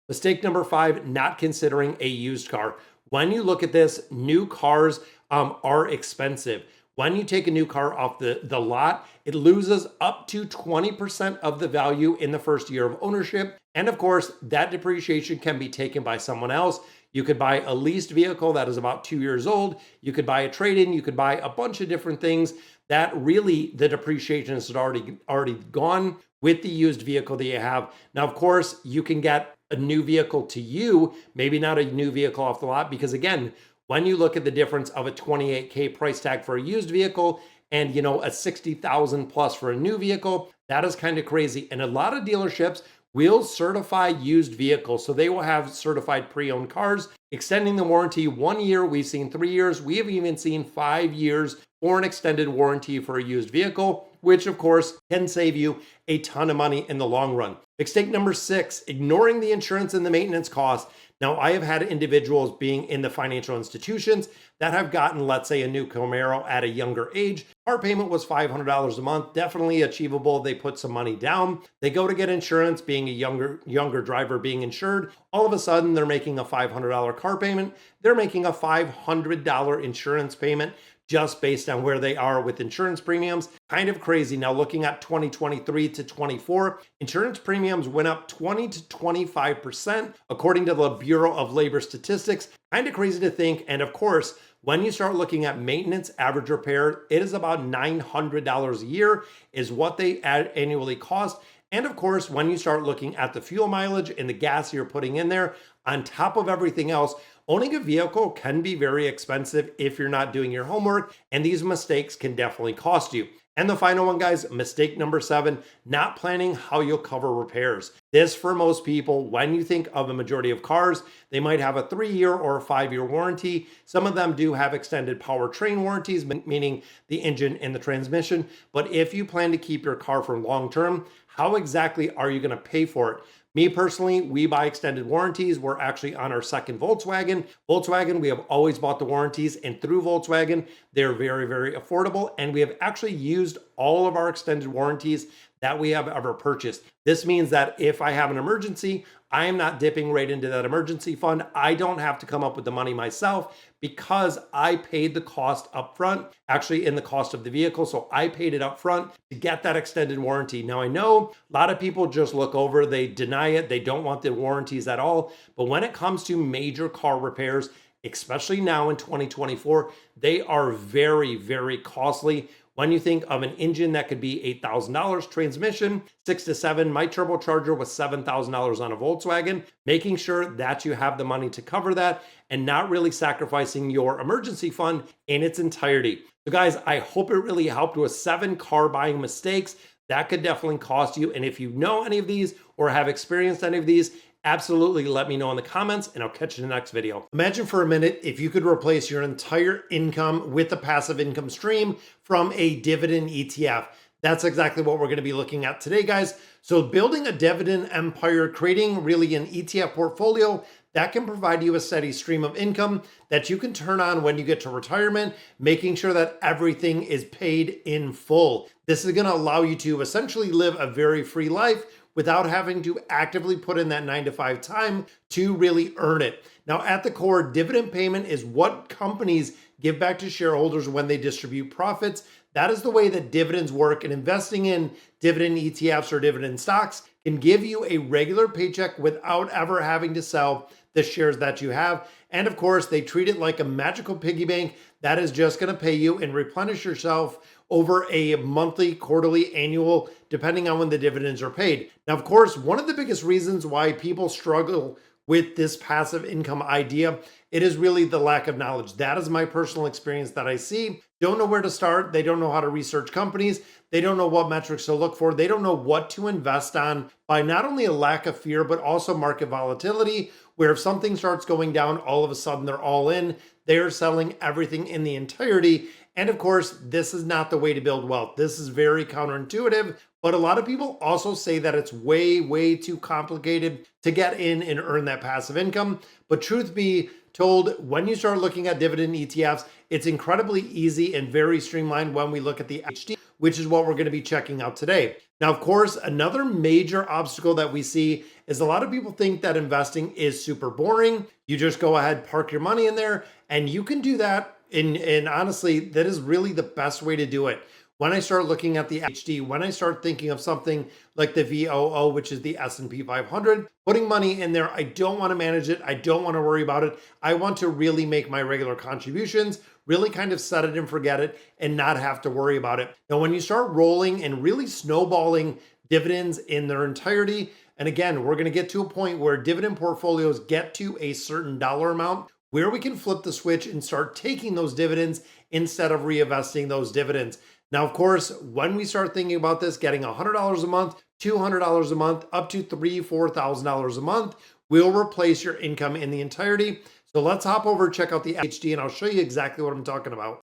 Mistake number 5, not considering a used car. When you look at this, new cars are expensive. When you take a new car off the lot, it loses up to 20% of the value in the first year of ownership. And of course, that depreciation can be taken by someone else. You could buy a leased vehicle that is about 2 years old. You could buy a trade-in. You could buy a bunch of different things that really the depreciation is already gone with the used vehicle that you have. Now, of course, you can get a new vehicle to you, maybe not a new vehicle off the lot, because again, when you look at the difference of a $28K price tag for a used vehicle and a 60,000 plus for a new vehicle, that is kind of crazy. And a lot of dealerships will certify used vehicles. So they will have certified pre-owned cars, extending the warranty 1 year. We've seen 3 years. We have even seen 5 years for an extended warranty for a used vehicle, which of course can save you a ton of money in the long run. Mistake number 6, ignoring the insurance and the maintenance costs. Now, I have had individuals being in the financial institutions that have gotten, let's say, a new Camaro at a younger age. Our payment was $500 a month, definitely achievable. They put some money down. They go to get insurance, being a younger driver being insured. All of a sudden, they're making a $500 car payment. They're making a $500 insurance payment just based on where they are with insurance premiums. Kind of crazy. Now looking at 2023 to 24, insurance premiums went up 20 to 25% according to the Bureau of Labor Statistics. Kind of crazy to think. And of course, when you start looking at maintenance, average repair, it is about $900 a year is what they annually cost. And of course, when you start looking at the fuel mileage and the gas you're putting in there, on top of everything else, owning a vehicle can be very expensive if you're not doing your homework, and these mistakes can definitely cost you. And the final one, guys, mistake number 7, not planning how you'll cover repairs. This, for most people, when you think of a majority of cars, they might have a 3-year or a 5-year warranty. Some of them do have extended powertrain warranties, meaning the engine and the transmission. But if you plan to keep your car for long term, how exactly are you going to pay for it? Me personally, we buy extended warranties. We're actually on our second Volkswagen. We have always bought the warranties, and through Volkswagen, they're very, very affordable. And we have actually used all of our extended warranties that we have ever purchased. This means that if I have an emergency, I am not dipping right into that emergency fund. I don't have to come up with the money myself because I paid the cost up front, actually in the cost of the vehicle. So I paid it up front to get that extended warranty. Now I know a lot of people just look over, they deny it, they don't want the warranties at all. But when it comes to major car repairs, especially now in 2024, they are very, very costly. When you think of an engine that could be $8,000, transmission, 6 to 7, my turbocharger was $7,000 on a Volkswagen, making sure that you have the money to cover that and not really sacrificing your emergency fund in its entirety. So guys, I hope it really helped with 7 car buying mistakes that could definitely cost you. And if you know any of these or have experienced any of these, absolutely let me know in the comments and I'll catch you in the next video. Imagine for a minute if you could replace your entire income with a passive income stream from a dividend ETF. That's exactly what we're going to be looking at today, guys. So building a dividend empire, creating really an ETF portfolio that can provide you a steady stream of income that you can turn on when you get to retirement, making sure that everything is paid in full. This is going to allow you to essentially live a very free life without having to actively put in that 9 to 5 time to really earn it. Now, at the core, dividend payment is what companies give back to shareholders when they distribute profits. That is the way that dividends work, and investing in dividend ETFs or dividend stocks can give you a regular paycheck without ever having to sell the shares that you have. And of course, they treat it like a magical piggy bank that is just going to pay you and replenish yourself over a monthly, quarterly, annual, depending on when the dividends are paid. Now, of course, one of the biggest reasons why people struggle with this passive income idea, it is really the lack of knowledge. That is my personal experience that I see. Don't know where to start. They don't know how to research companies. They don't know what metrics to look for. They don't know what to invest on by not only a lack of fear, but also market volatility, where if something starts going down, all of a sudden they're all in. They're selling everything in the entirety. And of course, this is not the way to build wealth. This is very counterintuitive, but a lot of people also say that it's way, way too complicated to get in and earn that passive income. But truth be told, when you start looking at dividend ETFs, it's incredibly easy and very streamlined when we look at the HD, which is what we're going to be checking out today. Now, of course, another major obstacle that we see is a lot of people think that investing is super boring. You just go ahead, park your money in there, and you can do that. And honestly, that is really the best way to do it. When I start looking at the HD, when I start thinking of something like the VOO, which is the S&P 500, putting money in there, I don't want to manage it. I don't want to worry about it. I want to really make my regular contributions, really kind of set it and forget it and not have to worry about it. Now, when you start rolling and really snowballing dividends in their entirety, and again, we're going to get to a point where dividend portfolios get to a certain dollar amount where we can flip the switch and start taking those dividends instead of reinvesting those dividends. Now, of course, when we start thinking about this, getting $100 a month, $200 a month, up to $3,000, $4,000 a month will replace your income in the entirety. So let's hop over, check out the HD, and I'll show you exactly what I'm talking about.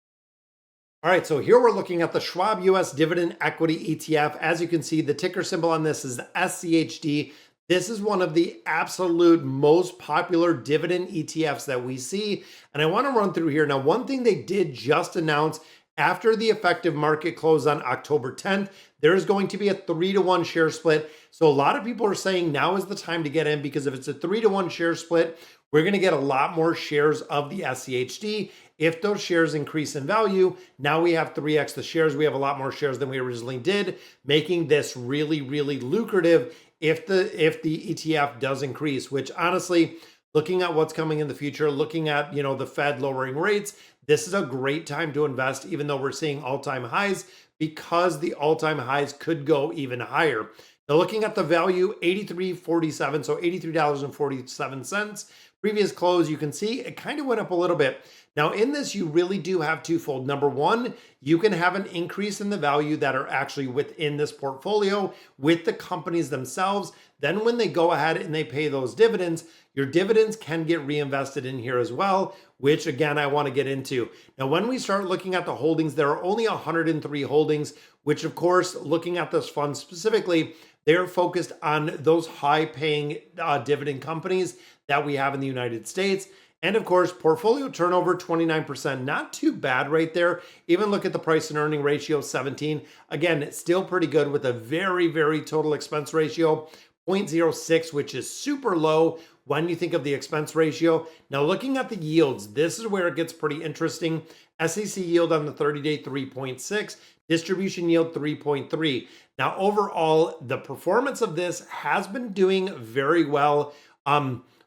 All right, so here we're looking at the Schwab US Dividend Equity ETF. As you can see, the ticker symbol on this is SCHD. This is one of the absolute most popular dividend ETFs that we see. And I want to run through here. Now, one thing they did just announce after the effective market close on October 10th, there is going to be a 3-to-1 share split. So a lot of people are saying now is the time to get in because if it's a 3-to-1 share split, we're going to get a lot more shares of the SCHD. If those shares increase in value, now we have 3x the shares. We have a lot more shares than we originally did, making this really, really lucrative if the ETF does increase, which honestly, looking at what's coming in the future, looking at, the Fed lowering rates, this is a great time to invest, even though we're seeing all-time highs, because the all-time highs could go even higher. Now, looking at the value, $83.47, so $83.47. Previous close, you can see it kind of went up a little bit. Now, in this, you really do have twofold. Number one, you can have an increase in the value that are actually within this portfolio with the companies themselves. Then when they go ahead and they pay those dividends, your dividends can get reinvested in here as well, which again, I want to get into. Now, when we start looking at the holdings, there are only 103 holdings, which of course, looking at this fund specifically, they're focused on those high paying dividend companies that we have in the United States. And of course, portfolio turnover 29%, not too bad right there. Even look at the price and earning ratio 17. Again, it's still pretty good with a very total expense ratio 0.06, which is super low when you think of the expense ratio. Now, looking at the yields, this is where it gets pretty interesting. SEC yield on the 30-day 3.6, distribution yield 3.3. Now, overall, the performance of this has been doing very well.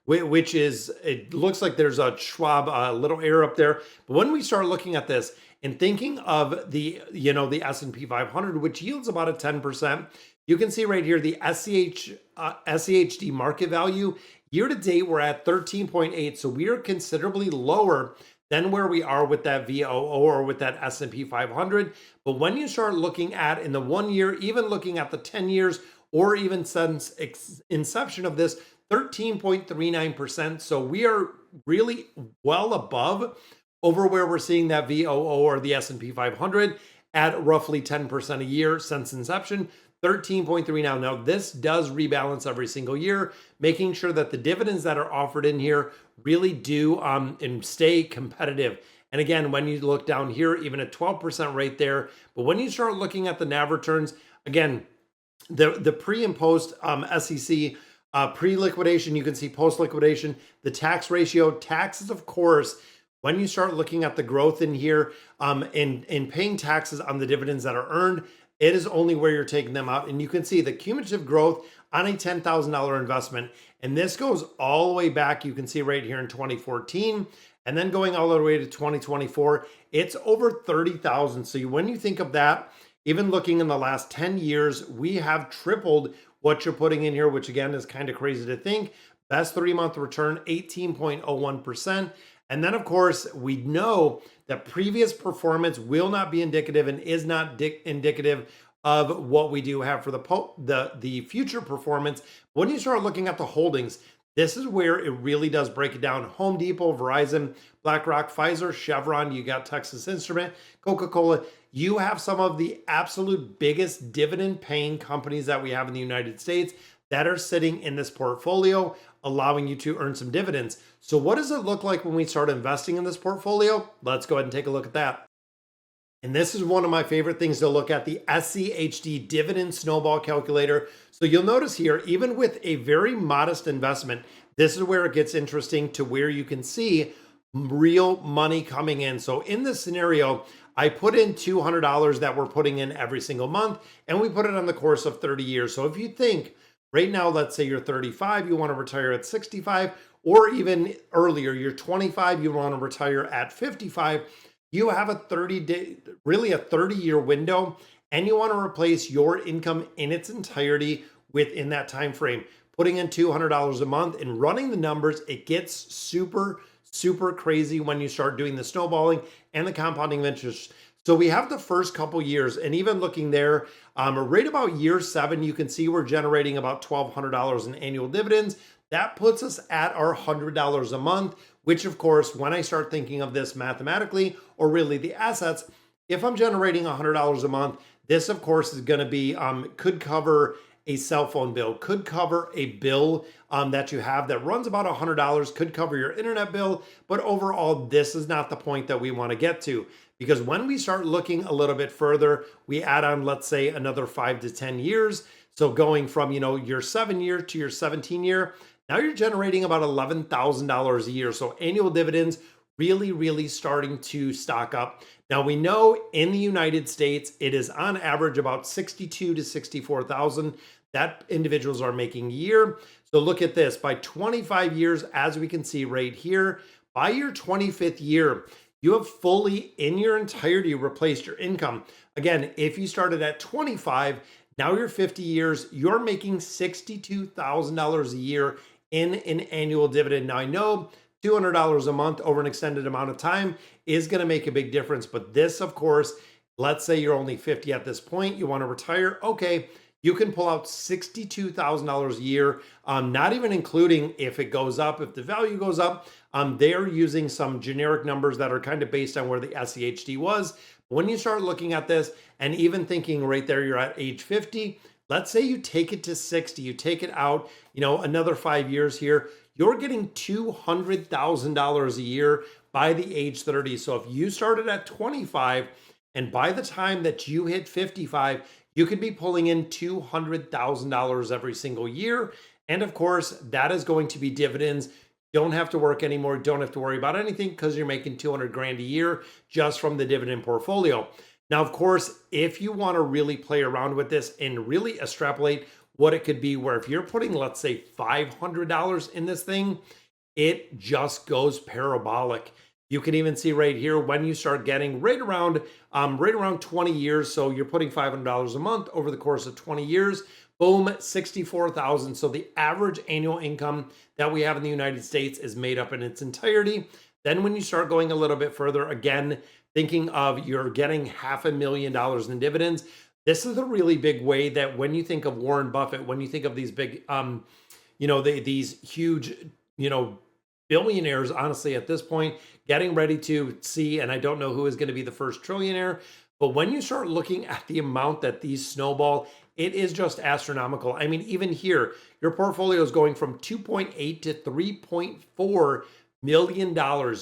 Which is, it looks like there's a Schwab little error up there. But when we start looking at this and thinking of the, the S&P 500, which yields about a 10%, you can see right here the SCHD market value year to date, we're at 13.8. So we are considerably lower than where we are with that VOO or with that S&P 500. But when you start looking at in the 1 year, even looking at the 10 years, or even since inception of this, 13.39%. So we are really well above over where we're seeing that VOO or the S&P 500 at roughly 10% a year since inception. 13.3 now. Now, this does rebalance every single year, making sure that the dividends that are offered in here really do and stay competitive. And again, when you look down here, even a 12% rate there. But when you start looking at the NAV returns, again, the pre and post SEC pre-liquidation, you can see post-liquidation, the tax ratio, taxes, of course, when you start looking at the growth in here in paying taxes on the dividends that are earned, it is only where you're taking them out. And you can see the cumulative growth on a $10,000 investment. And this goes all the way back. You can see right here in 2014, and then going all the way to 2024, it's over 30,000. So when you think of that, even looking in the last 10 years, we have tripled what you're putting in here, which again is kind of crazy to think. Best 3-month return, 18.01%. And then, of course, we know that previous performance will not be indicative and is not indicative of what we do have for the future performance. When you start looking at the holdings, this is where it really does break it down. Home Depot, Verizon, BlackRock, Pfizer, Chevron, you got Texas Instrument, Coca-Cola. You have some of the absolute biggest dividend paying companies that we have in the United States that are sitting in this portfolio, allowing you to earn some dividends. So what does it look like when we start investing in this portfolio? Let's go ahead and take a look at that. And this is one of my favorite things to look at, the SCHD dividend snowball calculator. So you'll notice here, even with a very modest investment, this is where it gets interesting to where you can see real money coming in. So in this scenario, I put in $200 that we're putting in every single month, and we put it on the course of 30 years. So if you think right now, let's say you're 35, you want to retire at 65, or even earlier, you're 25, you want to retire at 55, you have a 30-year window, and you want to replace your income in its entirety within that time frame. Putting in $200 a month and running the numbers, it gets super crazy when you start doing the snowballing and the compounding interest. So we have the first couple years, and even looking there, right about year 7, you can see we're generating about $1,200 in annual dividends. That puts us at our $100 a month, which of course, when I start thinking of this mathematically, or really the assets, if I'm generating $100 a month, this of course is going to be, could cover a cell phone bill, could cover a bill that you have that runs about $100, could cover your internet bill. But overall, this is not the point that we want to get to, because when we start looking a little bit further, we add on, let's say, another 5 to 10 years. So going from, your 7-year to your 17-year, now you're generating about $11,000 a year. So annual dividends really starting to stock up. Now we know in the United States, it is on average about 62 to 64,000 that individuals are making a year. So look at this, by 25 years, as we can see right here, by your 25th year, you have fully in your entirety replaced your income. Again, if you started at 25, now you're 50 years, you're making $62,000 a year in an annual dividend. Now I know $200 a month over an extended amount of time is going to make a big difference. But this, of course, let's say you're only 50 at this point, you want to retire. Okay, you can pull out $62,000 a year, not even including if it goes up, if the value goes up. They're using some generic numbers that are kind of based on where the SCHD was. When you start looking at this and even thinking right there, you're at age 50, let's say you take it to 60, you take it out, another 5 years here, you're getting $200,000 a year by the age 30. So if you started at 25 and by the time that you hit 55, you could be pulling in $200,000 every single year. And of course, that is going to be dividends. Don't have to work anymore. Don't have to worry about anything because you're making 200 grand a year just from the dividend portfolio. Now, of course, if you want to really play around with this and really extrapolate what it could be, where if you're putting, let's say, $500 in this thing, it just goes parabolic. You can even see right here when you start getting right around 20 years. So you're putting $500 a month over the course of 20 years. Boom, 64,000. So the average annual income that we have in the United States is made up in its entirety. Then when you start going a little bit further, again, thinking of you're getting $500,000 in dividends, this is a really big way that when you think of Warren Buffett, when you think of these big, these huge, billionaires, honestly, at this point, getting ready to see, and I don't know who is going to be the first trillionaire, but when you start looking at the amount that these snowball, it is just astronomical. I mean, even here, your portfolio is going from 2.8 to $3.4 million.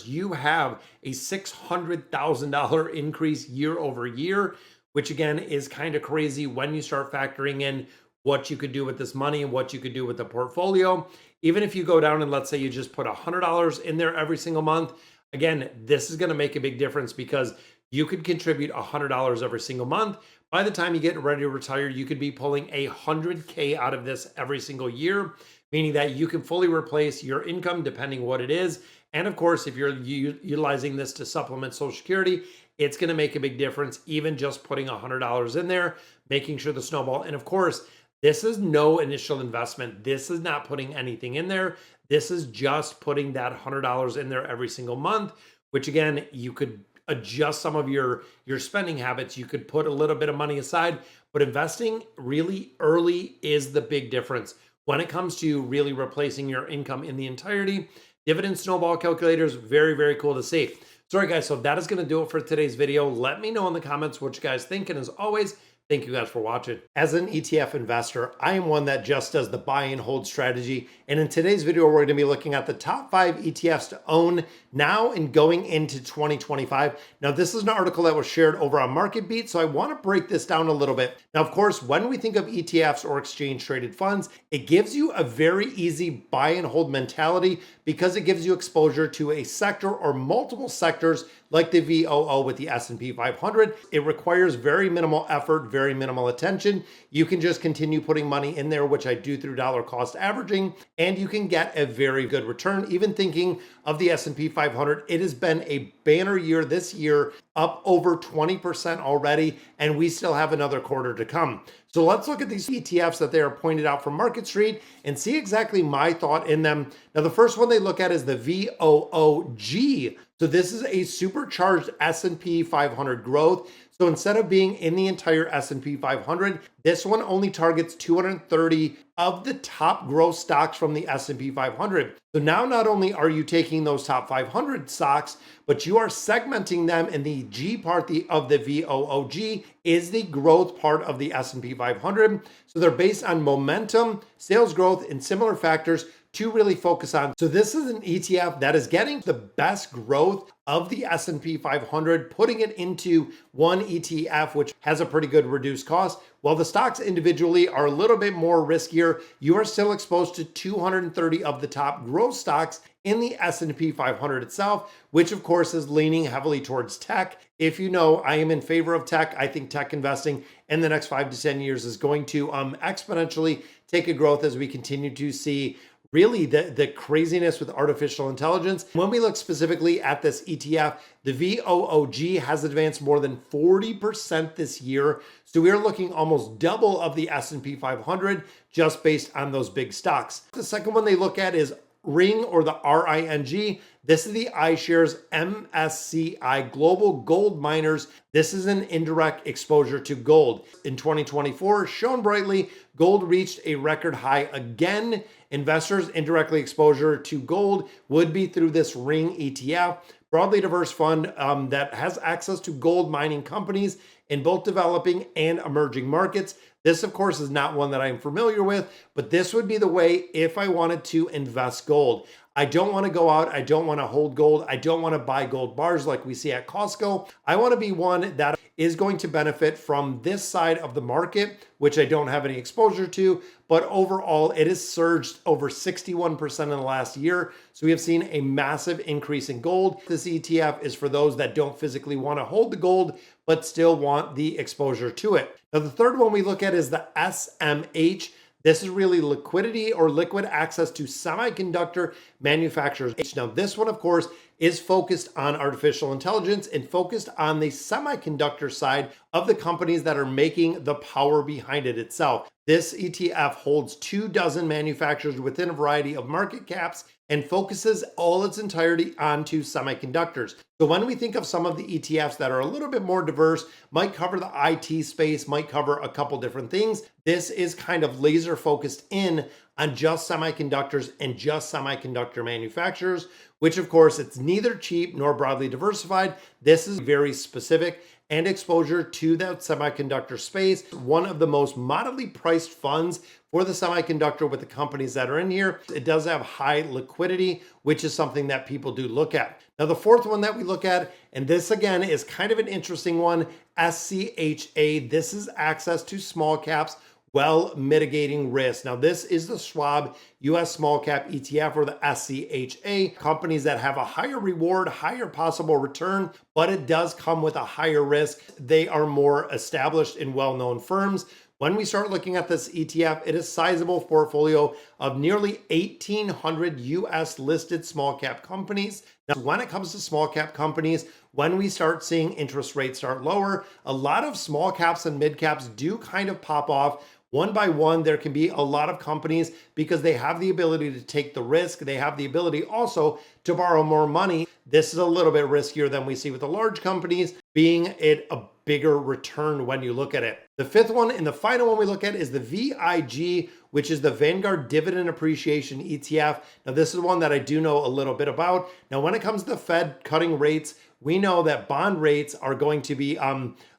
You have a $600,000 increase year over year, which again is kind of crazy when you start factoring in what you could do with this money and what you could do with the portfolio. Even if you go down and let's say you just put $100 in there every single month, again, this is going to make a big difference because you could contribute $100 every single month. By the time you get ready to retire, you could be pulling $100K out of this every single year, meaning that you can fully replace your income depending what it is. And of course, if you're utilizing this to supplement Social Security, it's going to make a big difference, even just putting $100 in there, making sure the snowball. And of course, this is no initial investment. This is not putting anything in there. This is just putting that $100 in there every single month, which again, you could adjust some of your spending habits. You could put a little bit of money aside, but investing really early is the big difference. When it comes to really replacing your income in the entirety, dividend snowball calculators, very, very cool to see. Sorry guys, so that is going to do it for today's video. Let me know in the comments what you guys think. And as always, thank you guys for watching. As an ETF investor, I am one that just does the buy and hold strategy. And in today's video, we're going to be looking at the top 5 ETFs to own now and going into 2025. Now, this is an article that was shared over on MarketBeat, so I want to break this down a little bit. Now, of course, when we think of ETFs or exchange traded funds, it gives you a very easy buy and hold mentality because it gives you exposure to a sector or multiple sectors like the VOO with the S&P 500. It requires very minimal effort, very minimal attention. You can just continue putting money in there, which I do through dollar cost averaging, and you can get a very good return. Even thinking of the S&P 500, it has been a banner year this year, up over 20% already, and we still have another quarter to come. So let's look at these ETFs that they are pointed out from Market Street and see exactly my thought in them. Now, the first one they look at is the VOOG. So this is a supercharged S&P 500 growth. So instead of being in the entire S&P 500, this one only targets 230 of the top growth stocks from the S&P 500. So now not only are you taking those top 500 stocks, but you are segmenting them, and the G part of the VOOG is the growth part of the S&P 500. So they're based on momentum, sales growth, and similar factors to really focus on. So this is an ETF that is getting the best growth of the S&P 500, putting it into one ETF, which has a pretty good reduced cost. While the stocks individually are a little bit more riskier, you are still exposed to 230 of the top growth stocks in the S&P 500 itself, which of course is leaning heavily towards tech. If you know, I am in favor of tech. I think tech investing in the next 5 to 10 years is going to exponentially take a growth as we continue to see really the craziness with artificial intelligence. When we look specifically at this ETF, the VOOG has advanced more than 40% this year. So we are looking almost double of the S&P 500 just based on those big stocks. The second one they look at is RING, or the RING. This is the iShares MSCI Global Gold Miners. This is an indirect exposure to gold. In 2024, shone brightly, gold reached a record high again. Investors' indirectly exposure to gold would be through this RING ETF. broadly diverse fund that has access to gold mining companies in both developing and emerging markets. This, of course, is not one that I'm familiar with, but this would be the way if I wanted to invest gold. I don't want to go out. I don't want to hold gold. I don't want to buy gold bars like we see at Costco. I want to be one that is going to benefit from this side of the market, which I don't have any exposure to. But overall, it has surged over 61% in the last year. So we have seen a massive increase in gold. This ETF is for those that don't physically want to hold the gold, but still want the exposure to it. Now, the third one we look at is the SMH. This is really liquidity or liquid access to semiconductor manufacturers. Now, this one, of course, is focused on artificial intelligence and focused on the semiconductor side of the companies that are making the power behind it itself. This ETF holds 24 manufacturers within a variety of market caps and focuses all its entirety onto semiconductors. So when we think of some of the ETFs that are a little bit more diverse, might cover the IT space, might cover a couple different things, this is kind of laser focused in on just semiconductors and just semiconductor manufacturers, which of course it's neither cheap nor broadly diversified. This is very specific and exposure to that semiconductor space. One of the most moderately priced funds for the semiconductor with the companies that are in here. It does have high liquidity, which is something that people do look at. Now, the fourth one that we look at, and this again is kind of an interesting one, SCHA. This is access to small caps while mitigating risk. Now, this is the Schwab US Small Cap ETF, or the SCHA, companies that have a higher reward, higher possible return, but it does come with a higher risk. They are more established and well-known firms. When we start looking at this ETF, it is a sizable portfolio of nearly 1,800 US listed small cap companies. Now, when it comes to small cap companies, when we start seeing interest rates start lower, a lot of small caps and mid caps do kind of pop off. One by one, there can be a lot of companies because they have the ability to take the risk. They have the ability also to borrow more money. This is a little bit riskier than we see with the large companies, being it a bigger return when you look at it. The fifth one and the final one we look at is the VIG, which is the Vanguard Dividend Appreciation ETF. Now, this is one that I do know a little bit about. Now, when it comes to the Fed cutting rates, we know that bond rates are going to be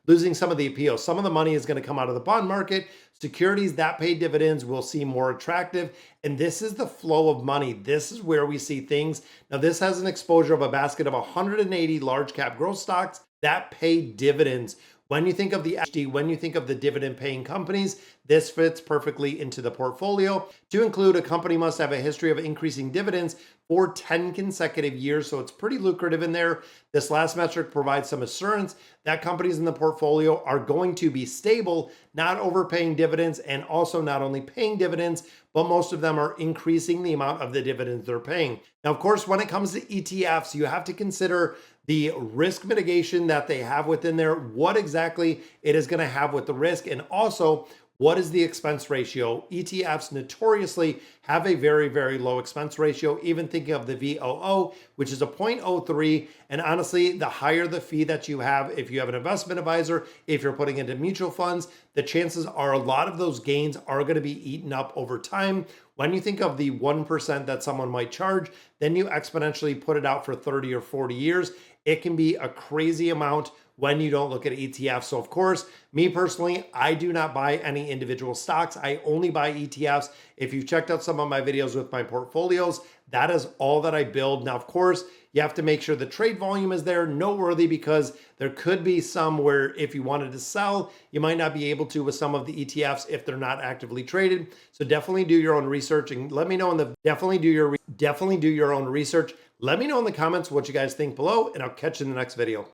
losing some of the appeal. Some of the money is going to come out of the bond market. Securities that pay dividends will seem more attractive. And this is the flow of money. This is where we see things. Now, this has an exposure of a basket of 180 large cap growth stocks that pay dividends. When you think of the HD, when you think of the dividend paying companies, this fits perfectly into the portfolio. To include, a company must have a history of increasing dividends for 10 consecutive years. So it's pretty lucrative in there. This last metric provides some assurance that companies in the portfolio are going to be stable, not overpaying dividends, and also not only paying dividends, but most of them are increasing the amount of the dividends they're paying. Now, of course, when it comes to ETFs, you have to consider the risk mitigation that they have within there, what exactly it is going to have with the risk, and also what is the expense ratio. ETFs notoriously have a very, very low expense ratio, even thinking of the VOO, which is a 0.03. And honestly, the higher the fee that you have, if you have an investment advisor, if you're putting into mutual funds, the chances are a lot of those gains are going to be eaten up over time. When you think of the 1% that someone might charge, then you exponentially put it out for 30 or 40 years. It can be a crazy amount when you don't look at ETFs. So of course, me personally, I do not buy any individual stocks. I only buy ETFs. If you've checked out some of my videos with my portfolios, that is all that I build. Now, of course, you have to make sure the trade volume is there, noteworthy, because there could be some where if you wanted to sell, you might not be able to with some of the ETFs if they're not actively traded. So definitely do your own research and let me know in the definitely do your own research. Let me know in the comments what you guys think below, and I'll catch you in the next video.